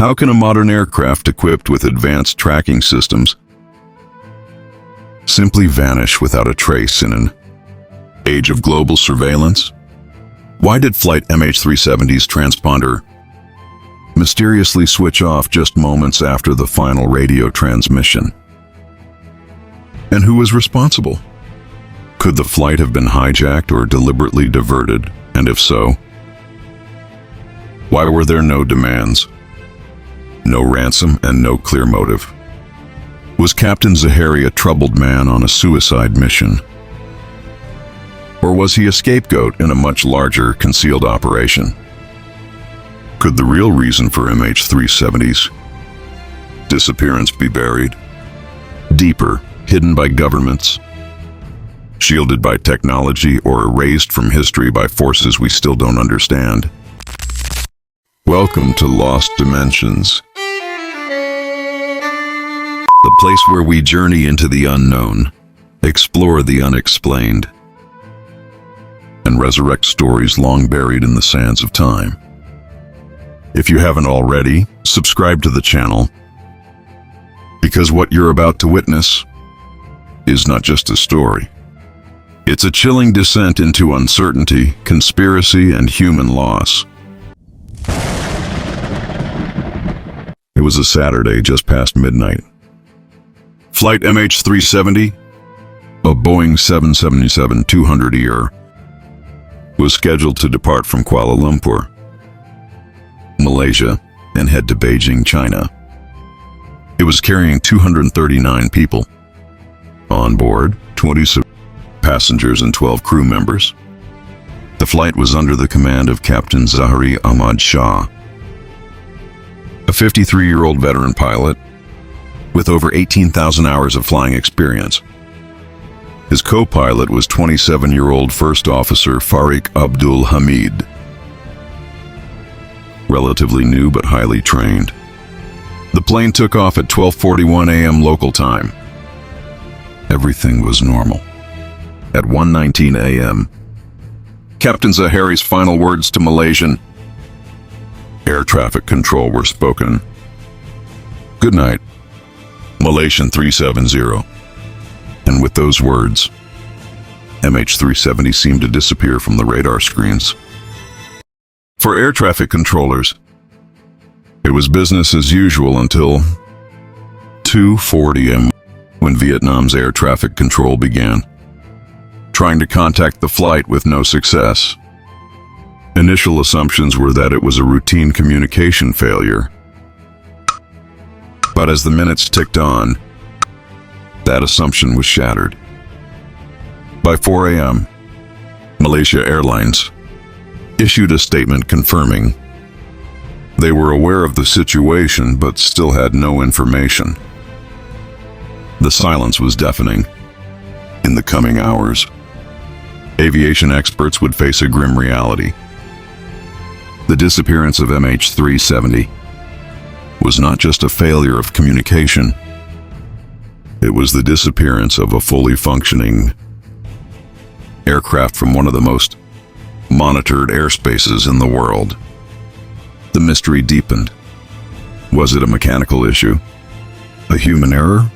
How can a modern aircraft equipped with advanced tracking systems simply vanish without a trace in an age of global surveillance? Why did Flight MH370's transponder mysteriously switch off just moments after the final radio transmission? And who was responsible? Could the flight have been hijacked or deliberately diverted? And if so, why were there no demands, no ransom, and no clear motive? Was Captain Zahari a troubled man on a suicide mission? Or was he a scapegoat in a much larger concealed operation? Could the real reason for MH370's disappearance be buried deeper, hidden by governments, shielded by technology, or erased from history by forces we still don't understand? Welcome to Lost Dimensions, the place where we journey into the unknown, explore the unexplained, and resurrect stories long buried in the sands of time. If you haven't already, subscribe to the channel, because what you're about to witness is not just a story. It's a chilling descent into uncertainty, conspiracy, and human loss. It was a Saturday just past midnight. Flight MH370, a Boeing 777-200ER, was scheduled to depart from Kuala Lumpur, Malaysia, and head to Beijing, China. It was carrying 239 people. On board, 20 passengers and 12 crew members. The flight was under the command of Captain Zahari Ahmad Shah, a 53-year-old veteran pilot with over 18,000 hours of flying experience. His co-pilot was 27-year-old First Officer Farik Abdul Hamid, relatively new but highly trained. The plane took off at 12:41 a.m. local time. Everything was normal. At 1:19 a.m., Captain Zahari's final words to Malaysian air traffic control were spoken. "Good night, Malaysian 370. And with those words, MH370 seemed to disappear from the radar screens. For air traffic controllers, it was business as usual until 2:40 a.m. when Vietnam's air traffic control began trying to contact the flight with no success. Initial assumptions were that it was a routine communication failure. But as the minutes ticked on, that assumption was shattered. By 4 a.m., Malaysia Airlines issued a statement confirming they were aware of the situation but still had no information. The silence was deafening. In the coming hours, aviation experts would face a grim reality. The disappearance of MH370 was not just a failure of communication. It was the disappearance of a fully functioning aircraft from one of the most monitored airspaces in the world. The mystery deepened. Was it a mechanical issue, a human error,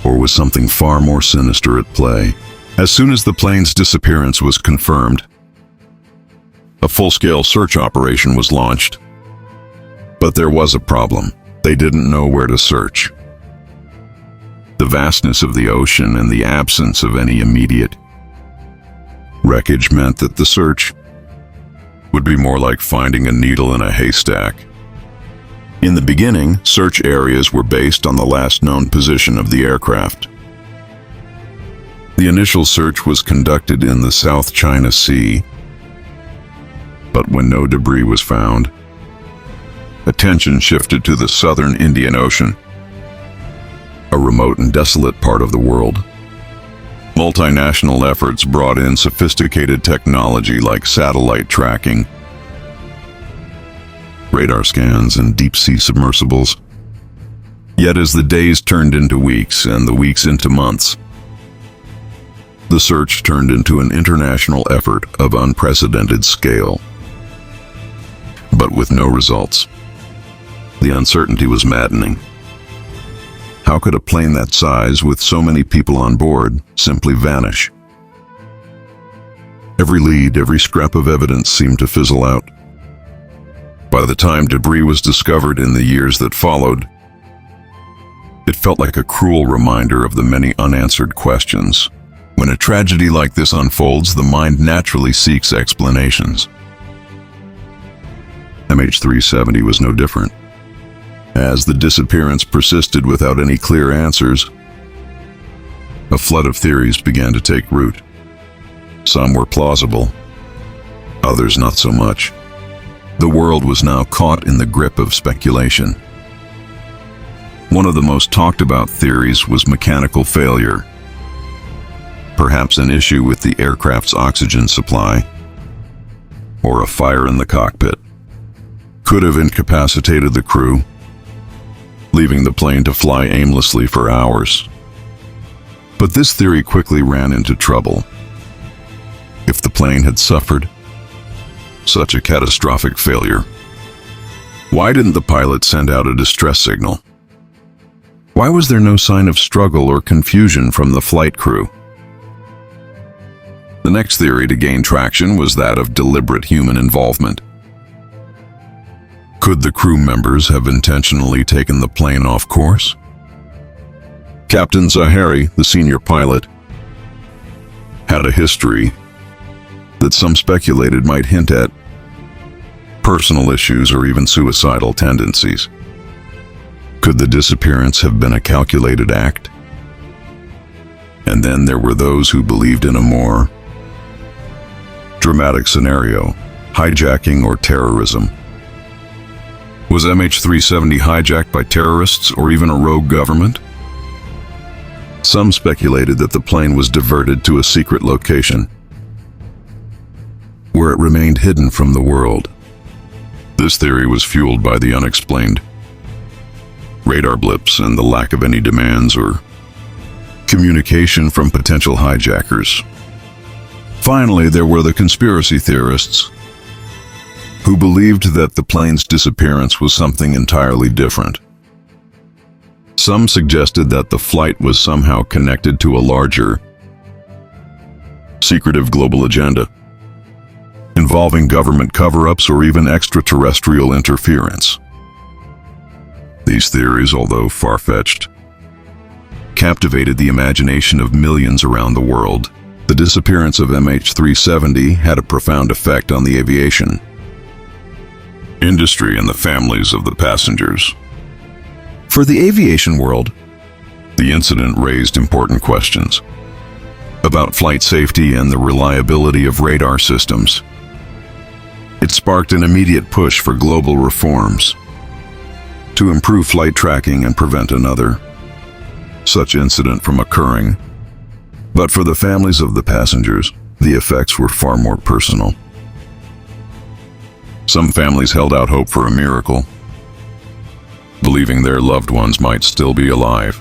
or was something far more sinister at play? As soon as the plane's disappearance was confirmed, a full-scale search operation was launched. But there was a problem. They didn't know where to search. The vastness of the ocean and the absence of any immediate wreckage meant that the search would be more like finding a needle in a haystack. In the beginning, search areas were based on the last known position of the aircraft. The initial search was conducted in the South China Sea, but when no debris was found, attention shifted to the southern Indian Ocean, a remote and desolate part of the world. Multinational efforts brought in sophisticated technology like satellite tracking, radar scans, and deep-sea submersibles. Yet as the days turned into weeks and the weeks into months, the search turned into an international effort of unprecedented scale. But with no results. The uncertainty was maddening. How could a plane that size, with so many people on board, simply vanish? Every lead, every scrap of evidence seemed to fizzle out. By the time debris was discovered in the years that followed, it felt like a cruel reminder of the many unanswered questions. When a tragedy like this unfolds, the mind naturally seeks explanations. MH370 was no different. As the disappearance persisted without any clear answers, a flood of theories began to take root. Some were plausible, others not so much. The world was now caught in the grip of speculation. One of the most talked about theories was mechanical failure. Perhaps an issue with the aircraft's oxygen supply, or a fire in the cockpit, could have incapacitated the crew, leaving the plane to fly aimlessly for hours. But this theory quickly ran into trouble. If the plane had suffered such a catastrophic failure, why didn't the pilot send out a distress signal? Why was there no sign of struggle or confusion from the flight crew? The next theory to gain traction was that of deliberate human involvement. Could the crew members have intentionally taken the plane off course? Captain Zahari, the senior pilot, had a history that some speculated might hint at personal issues or even suicidal tendencies. Could the disappearance have been a calculated act? And then there were those who believed in a more dramatic scenario, hijacking or terrorism. Was MH370 hijacked by terrorists or even a rogue government? Some speculated that the plane was diverted to a secret location, where it remained hidden from the world. This theory was fueled by the unexplained radar blips and the lack of any demands or communication from potential hijackers. Finally, there were the conspiracy theorists who believed that the plane's disappearance was something entirely different. Some suggested that the flight was somehow connected to a larger, secretive global agenda, involving government cover-ups or even extraterrestrial interference. These theories, although far-fetched, captivated the imagination of millions around the world. The disappearance of MH370 had a profound effect on the aviation industry and the families of the passengers. For the aviation world, the incident raised important questions about flight safety and the reliability of radar systems. It sparked an immediate push for global reforms to improve flight tracking and prevent another such incident from occurring. But for the families of the passengers, the effects were far more personal. Some families held out hope for a miracle, believing their loved ones might still be alive.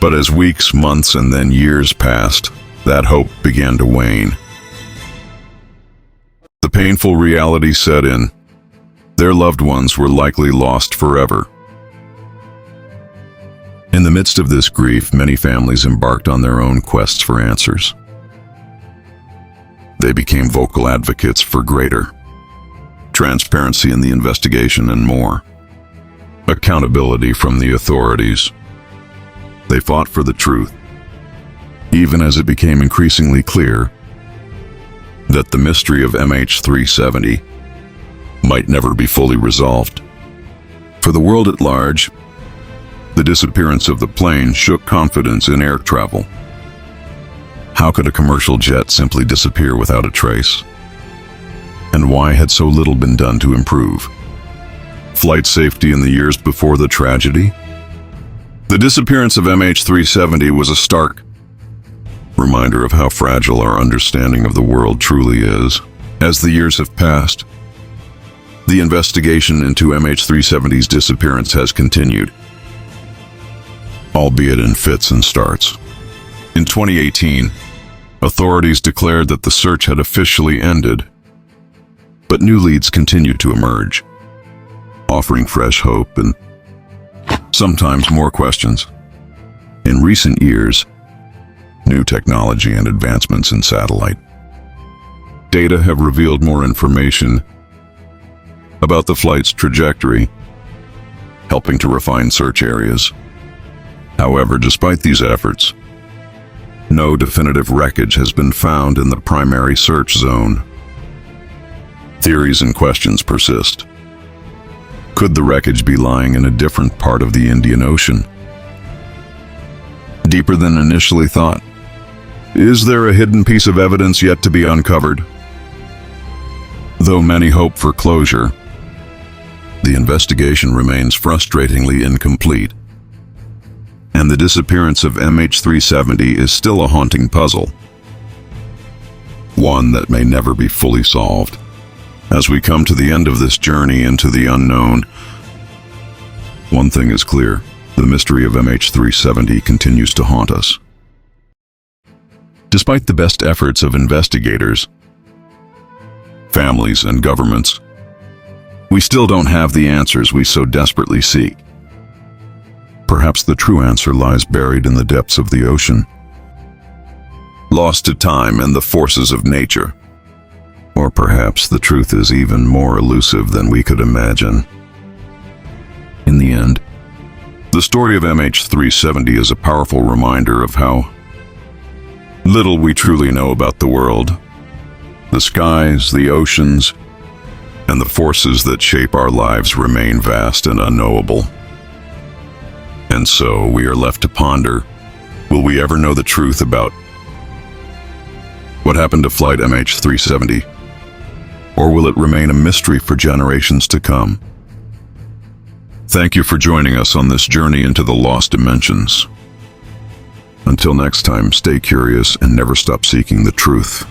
But as weeks, months, and then years passed, that hope began to wane. The painful reality set in. Their loved ones were likely lost forever. In the midst of this grief, many families embarked on their own quests for answers. They became vocal advocates for greater transparency in the investigation and more accountability from the authorities. They fought for the truth, even as it became increasingly clear that the mystery of MH370 might never be fully resolved. For the world at large, the disappearance of the plane shook confidence in air travel. How could a commercial jet simply disappear without a trace? And why had so little been done to improve flight safety in the years before the tragedy? The disappearance of MH370 was a stark reminder of how fragile our understanding of the world truly is. As the years have passed, the investigation into MH370's disappearance has continued, albeit in fits and starts. In 2018, authorities declared that the search had officially ended, but new leads continued to emerge. offering fresh hope and sometimes more questions. In recent years, new technology and advancements in satellite data have revealed more information about the flight's trajectory, helping to refine search areas. However, despite these efforts, no definitive wreckage has been found in the primary search zone. Theories and questions persist. Could the wreckage be lying in a different part of the Indian Ocean? Deeper than initially thought? Is there a hidden piece of evidence yet to be uncovered? Though many hope for closure, the investigation remains frustratingly incomplete, and the disappearance of MH370 is still a haunting puzzle, one that may never be fully solved. As we come to the end of this journey into the unknown, one thing is clear: the mystery of MH370 continues to haunt us. Despite the best efforts of investigators, families, and governments, we still don't have the answers we so desperately seek. Perhaps the true answer lies buried in the depths of the ocean, lost to time and the forces of nature. Or perhaps the truth is even more elusive than we could imagine. In the end, the story of MH370 is a powerful reminder of how little we truly know about the world, the skies, the oceans, and the forces that shape our lives remain vast and unknowable. And so we are left to ponder, will we ever know the truth about what happened to Flight MH370? Or will it remain a mystery for generations to come? Thank you for joining us on this journey into the lost dimensions. Until next time, stay curious and never stop seeking the truth.